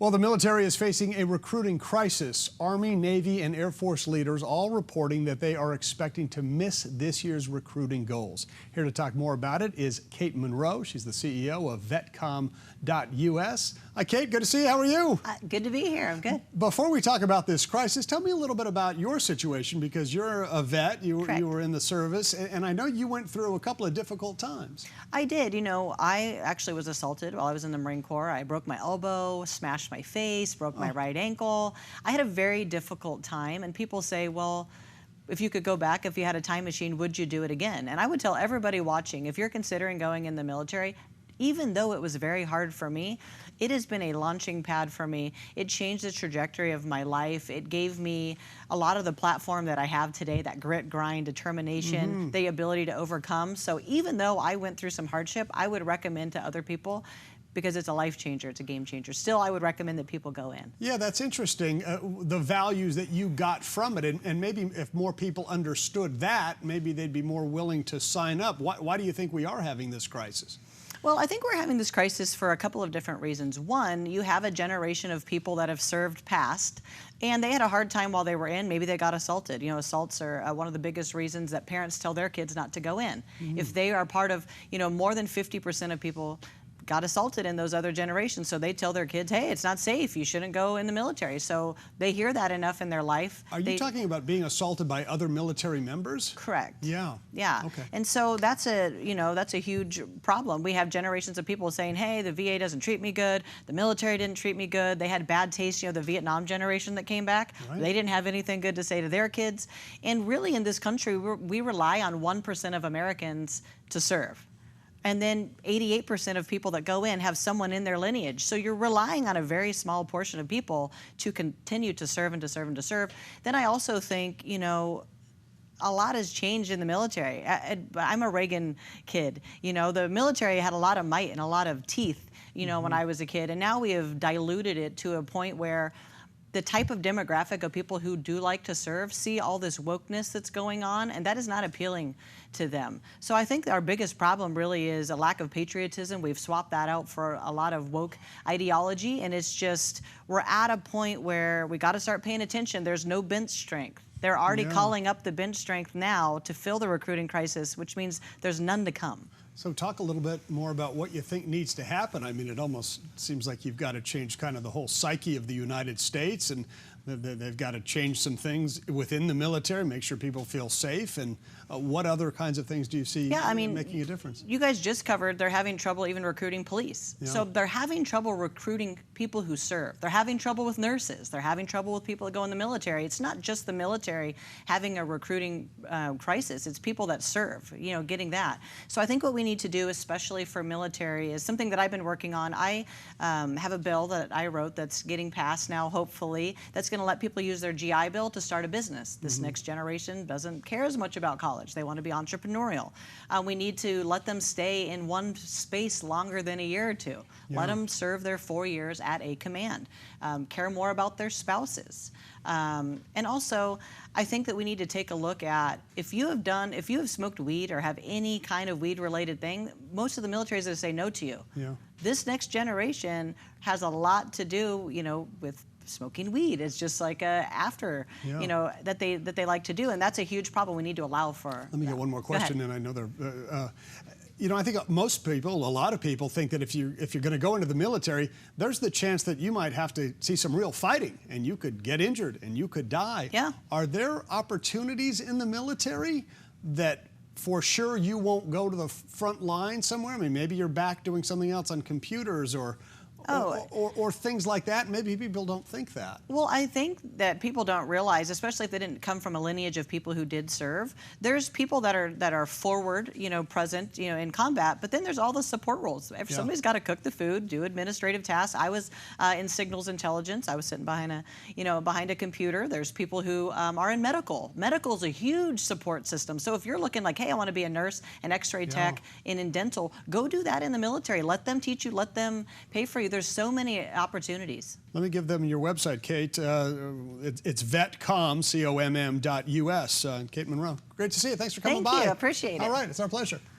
Well, the military is facing a recruiting crisis. Army, Navy, and Air Force leaders all reporting that they are expecting to miss this year's recruiting goals. Here to talk more about it is Kate Monroe. She's the CEO of VetComm.us. Hi, Kate. Good to see you. How are you? Good to be here. I'm good. Before we talk about this crisis, tell me a little bit about your situation, because you're a vet. You were in the service, and I know you went through a couple of difficult times. I did. You know, I actually was assaulted while I was in the Marine Corps. I broke my elbow, smashed my face, broke my right ankle. I had a very difficult time, and people say, well, if you could go back, if you had a time machine, would you do it again? And I would tell everybody watching, if you're considering going in the military, even though it was very hard for me, it has been a launching pad for me. It changed the trajectory of my life. It gave me a lot of the platform that I have today, that grit, grind, determination, the ability to overcome. So even though I went through some hardship, I would recommend to other people, because it's a life changer, it's a game changer. Still, I would recommend that people go in. Yeah, that's interesting, the values that you got from it, and maybe if more people understood that, maybe they'd be more willing to sign up. Why do you think we are having this crisis? Well, I think we're having this crisis for a couple of different reasons. One, you have a generation of people that have served past, and they had a hard time while they were in. Maybe they got assaulted. You know, assaults are one of the biggest reasons that parents tell their kids not to go in. If they are part of, you know, more than 50% of people got assaulted in those other generations, so they tell their kids, hey, it's not safe, you shouldn't go in the military. So they hear that enough in their life. Are you talking about being assaulted by other military members? Correct. Yeah. Yeah. Okay. And so that's a huge problem. We have generations of people saying, hey, the VA doesn't treat me good, the military didn't treat me good, they had bad taste, you know, the Vietnam generation that came back, they didn't have anything good to say to their kids. And really in this country, we rely on 1% of Americans to serve. And then 88% of people that go in have someone in their lineage. So you're relying on a very small portion of people to continue to serve and to serve and to serve. Then I also think, you know, a lot has changed in the military. I'm a Reagan kid. You know, the military had a lot of might and a lot of teeth, you know, when I was a kid. And now we have diluted it to a point where the type of demographic of people who do like to serve see all this wokeness that's going on, and that is not appealing to them. So I think our biggest problem really is a lack of patriotism. We've swapped that out for a lot of woke ideology, and it's just, we're at a point where we got to start paying attention. There's no bench strength. They're already calling up the bench strength now to fill the recruiting crisis, which means there's none to come. So talk a little bit more about what you think needs to happen. I mean, it almost seems like you've got to change kind of the whole psyche of the United States, and they've got to change some things within the military, make sure people feel safe. And what other kinds of things do you see making a difference? You guys just covered they're having trouble even recruiting police. Yeah. So they're having trouble recruiting people who serve. They're having trouble with nurses. They're having trouble with people that go in the military. It's not just the military having a recruiting crisis. It's people that serve, you know, getting that. So I think what we need to do, especially for military, is something that I've been working on. I have a bill that I wrote that's getting passed now, hopefully, that's going to let people use their GI Bill to start a business. This next generation doesn't care as much about college. They want to be entrepreneurial. We need to let them stay in one space longer than a year or two. Yeah. Let them serve their 4 years at a command. Care more about their spouses. And also, I think that we need to take a look at, if you have smoked weed or have any kind of weed-related thing, most of the military is going to say no to you. Yeah. This next generation has a lot to do, you know, with smoking weed. It's just like you know, that they like to do, and that's a huge problem. We need to allow for. Let me get one more question, and I know they're. You know, I think most people, a lot of people, think that if you're going to go into the military, there's the chance that you might have to see some real fighting, and you could get injured, and you could die. Yeah. Are there opportunities in the military that, for sure, you won't go to the front line somewhere? I mean, maybe you're back doing something else on computers or things like that. Maybe people don't think that. Well, I think that people don't realize, especially if they didn't come from a lineage of people who did serve, there's people that are forward, you know, present, you know, in combat, but then there's all the support roles. If somebody's got to cook the food, do administrative tasks. I was in signals intelligence. I was sitting behind a computer. There's people who are in medical. Medical is a huge support system. So if you're looking like, hey, I want to be a nurse, an X-ray tech, and in dental, go do that in the military. Let them teach you. Let them pay for you. There's so many opportunities. Let me give them your website, Kate. It's VetComm, COMM.us. Kate Monroe, great to see you. Thanks for coming by. Thank you. Appreciate it. All right. It's our pleasure.